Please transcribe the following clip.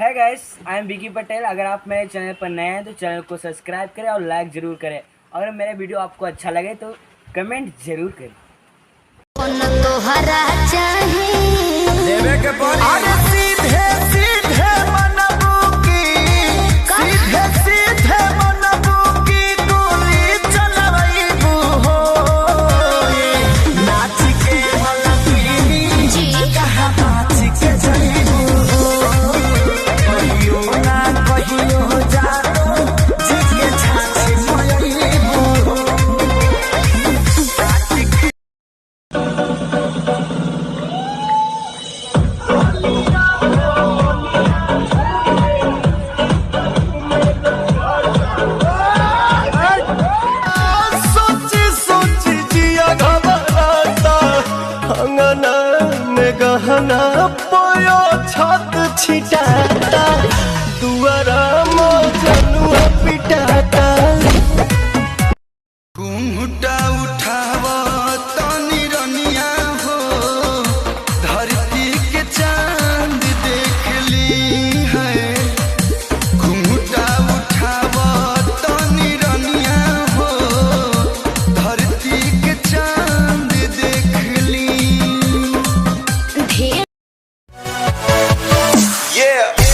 है guys, I am Vicky Patel. अगर आप मेरे चैनल पर नए हैं तो चैनल को सब्सक्राइब करें और लाइक ज़रूर करें। अगर मेरा वीडियो आपको अच्छा लगे तो कमेंट ज़रूर करें। गहना पोयो छत छिटाता दुआरा मोजनुआ पिटाता घूंघटा उठाव तनी रनिया हो धरती के चांद देख ली है। घूंघटा उठाव तनी रनिया हो धरती के चांद देख ली। Yeah.